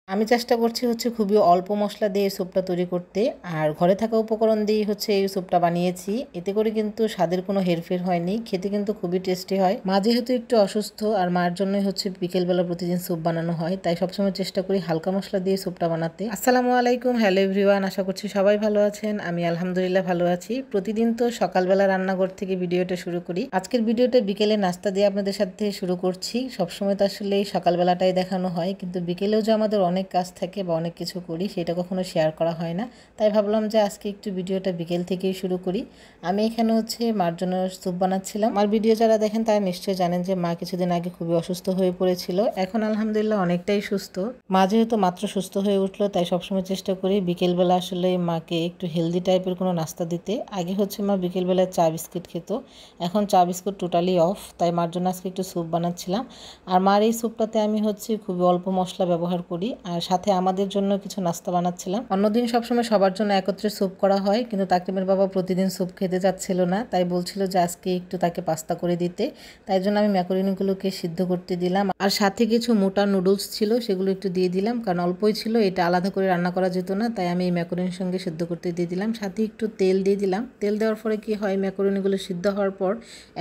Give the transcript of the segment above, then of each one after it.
আমি চেষ্টা করছি খুবই অল্প মশলা দিয়ে এই স্যুপটা তৈরি করতে। আর ঘরে থাকা উপকরণ দিয়েই এই স্যুপটা বানিয়েছি। এতে করে কিন্তু স্বাদের কোনো হেরফের হয়নি, খেতে কিন্তু খুবই টেস্টি হয়। মা যেহেতু একটু অসুস্থ, আর মার জন্যই বিকেলবেলা প্রতিদিন স্যুপ বানানো হয়, তাই সবসময় চেষ্টা করি হালকা মশলা দিয়ে স্যুপটা বানাতে। আসসালামু আলাইকুম, হ্যালো এভরিওয়ান, আশা করছি সবাই ভালো আছেন। আমি আলহামদুলিল্লাহ ভালো আছি। প্রতিদিন তো সকালবেলা রান্নাঘর থেকে ভিডিওটা শুরু করি। আজকের ভিডিওটা বিকেলে নাস্তা দিয়ে আপনাদের সাথে শুরু করছি। সবসময় তো আসলে এই সকালবেলাটাই দেখানো হয়, কিন্তু বিকেলেও যে আমাদের অনেক কাজ থাকে বা অনেক কিছু করি, সেটা কখনো শেয়ার করা হয় না। তাই ভাবলাম যে আজকে একটু ভিডিওটা বিকেল থেকেই শুরু করি। আমি এখানে মার জন্য স্যুপ বানাচ্ছিলাম। আমার ভিডিও যারা দেখেন তারা নিশ্চয়ই জানেন যে মা কিছুদিন আগে খুবই অসুস্থ হয়ে পড়েছিল। এখন আলহামদুলিল্লাহ অনেকটাই সুস্থ। মা যেহেতু মাত্র সুস্থ হয়ে উঠলো, তাই সবসময় চেষ্টা করি বিকেলবেলা আসলে মাকে একটু হেলদি টাইপের কোনো নাস্তা দিতে। আগে মা বিকেলবেলা চা বিস্কিট খেত, এখন চা বিস্কুট টোটালি অফ। তাই মার জন্য আজকে একটু স্যুপ বানাচ্ছিলাম। আর মার এই স্যুপটাতে আমি খুবই অল্প মশলা ব্যবহার করি, আর সাথে আমাদের জন্য কিছু নাস্তা বানাচ্ছিলাম। অন্যদিন সবসময় সবার জন্য একত্রে স্যুপ করা হয়, কিন্তু তাকিমের বাবা প্রতিদিন স্যুপ খেতে যাচ্ছিল না, তাই বলছিল যে আজকে একটু তাকে পাস্তা করে দিতে। তাই জন্য আমি ম্যাকারনিগুলোকে সিদ্ধ করতে দিলাম, আর সাথে কিছু মোটা নুডলস ছিল, সেগুলো একটু দিয়ে দিলাম, কারণ অল্পই ছিল, এটা আলাদা করে রান্না করা যেত না। তাই আমি এই ম্যাকারনির সঙ্গে সিদ্ধ করতে দিয়ে দিলাম, সাথে একটু তেল দিয়ে দিলাম। তেল দেওয়ার পরে কি হয়, ম্যাকারনিগুলো সিদ্ধ হওয়ার পর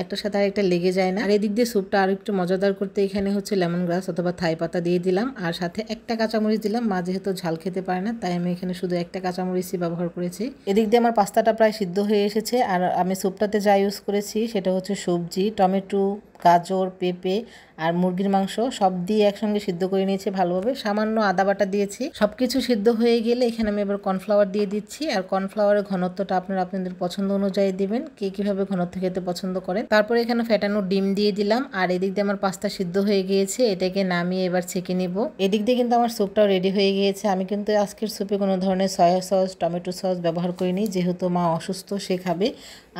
একটার সাথে আরেকটা লেগে যায় না। আর এদিক দিয়ে স্যুপটা আর একটু মজাদার করতে এখানে লেমন গ্রাস অথবা থাই পাতা দিয়ে দিলাম, আর সাথে একটা কাঁচামরিচ দিলাম। মা যেহেতু ঝাল খেতে পারে না, তাই আমি এখানে শুধু একটা কাঁচামরিচই ব্যবহার করেছি। এদিক দিয়ে আমার পাস্তাটা প্রায় সিদ্ধ হয়ে এসেছে। আর আমি স্যুপটাতে যা ইউজ করেছি সেটা সবজি, টমেটো, গাজর, পেঁপে আর মুরগির মাংস সব দিয়ে একসঙ্গে সিদ্ধ করে নিয়েছি ভালোভাবে। সামান্য আদা বাটা দিয়েছি। সবকিছু সিদ্ধ হয়ে গেলে এখানে আমি এবার কর্নফ্লাওয়ার দিয়ে দিচ্ছি। আর কর্নফ্লাওয়ারের ঘনত্বটা আপনারা আপনাদের পছন্দ অনুযায়ী দিবেন, কে কীভাবে ঘনত্ব খেতে পছন্দ করেন। তারপরে এখানে ফেটানো ডিম দিয়ে দিলাম। আর এদিক দিয়ে আমার পাস্তা সিদ্ধ হয়ে গিয়েছে, এটাকে নামিয়ে এবার ছেঁকে নিব। এদিক দিয়ে কিন্তু আমার স্যুপটাও রেডি হয়ে গিয়েছে। আমি কিন্তু আজকের স্যুপে কোনো ধরনের সয়া সস, টমেটো সস ব্যবহার করিনি, যেহেতু মা অসুস্থ, সে খাবে।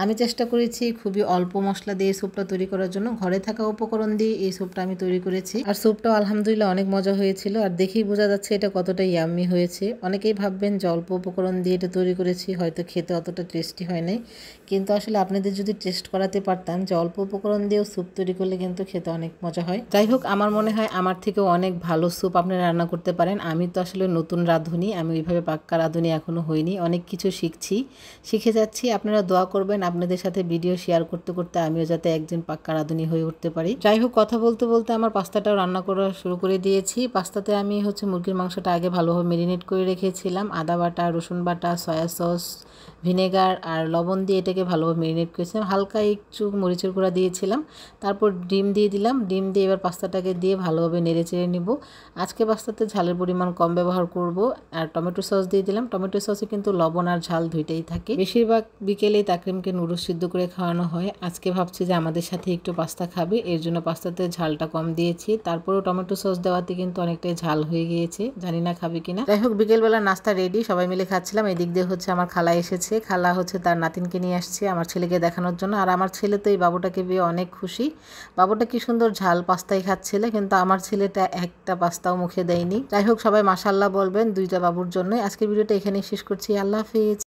আমি চেষ্টা করেছি খুবই অল্প মশলা দিয়ে স্যুপটা তৈরি করার জন্য। ঘরে থাকা উপকরণ দিয়ে এই স্যুপটা আমি তৈরি করেছি, আর স্যুপটাও আলহামদুলিল্লাহ অনেক মজা হয়েছিল। আর দেখেই বোঝা যাচ্ছে এটা কতটা ইয়াম্মি হয়েছে। অনেকেই ভাববেন যে অল্প উপকরণ দিয়ে এটা তৈরি করেছি, হয়তো খেতে অতটা টেস্টি হয় নাই, কিন্তু আসলে আপনাদের যদি টেস্ট করাতে পারতাম যে অল্প উপকরণ দিয়েও স্যুপ তৈরি করলে কিন্তু খেতে অনেক মজা হয়। যাই হোক, আমার মনে হয় আমার থেকেও অনেক ভালো স্যুপ আপনারা রান্না করতে পারেন। আমি তো আসলে নতুন রাঁধুনি, আমি ওইভাবে পাক্কা রাঁধুনি এখনো হইনি, অনেক কিছু শিখে যাচ্ছি। আপনারা দোয়া করবেন আপনাদের সাথে ভিডিও শেয়ার করতে করতে আমিও যাতে একজন পাক্কা রাঁধুনি হয়ে উঠতে পারি। যাই হোক, কথা বলতে বলতে আমার পাস্তাটাও রান্না করা শুরু করে দিয়েছি। পাস্তাতে আমি মুরগির মাংসটা আগে ভালোভাবে মেরিনেট করে রেখেছিলাম। আদা বাটা, রসুন বাটা, সয়া সস, ভিনেগার আর লবণ দিয়ে এটাকে ভালোভাবে মেরিনেট করেছিলাম। হালকা একটু মরিচের গুঁড়া দিয়েছিলাম। তারপর ডিম দিয়ে দিলাম। ডিম দিয়ে এবার পাস্তাটাকে দিয়ে ভালোভাবে নেড়ে চেড়ে নিব। আজকে পাস্তাতে ঝালের পরিমাণ কম ব্যবহার করব। আর টমেটো সস দিয়ে দিলাম। টমেটো সসে কিন্তু লবণ আর ঝাল দুইটাই থাকে। বেশিরভাগ বিকেলেই তাকরিমকে নুডলস সিদ্ধ করে খাওয়ানো হয়। আজকে ভাবছি যে আমাদের সাথে একটু পাস্তা খাবে, এর জন্য পাস্তাতে ঝালটা কম দিয়েছি। তারপরেও টমেটো সস দেওয়াতে কিন্তু অনেকটাই ঝাল হয়ে গিয়েছে, জানি না খাবে কিনা। যাই হোক, বিকেলবেলা নাস্তা রেডি, সবাই মিলে খাচ্ছিলাম। এদিক দিয়ে আমার খালা এসেছে। খালা তার নাতিনকে নিয়ে আসছে আমার ছেলেকে দেখানোর জন্য। আর আমার ছেলে তো এই বাবুটাকে পেয়ে অনেক খুশি। বাবুটা কি সুন্দর ঝাল পাস্তাই খাচ্ছিল, কিন্তু আমার ছেলেটা একটা পাস্তাও মুখে দেয়নি। যাই হোক, সবাই মাশাআল্লাহ বলবেন দুইটা বাবুর জন্য। আজকের ভিডিওটা এখানেই শেষ করছি। আল্লাহ হাফিজ।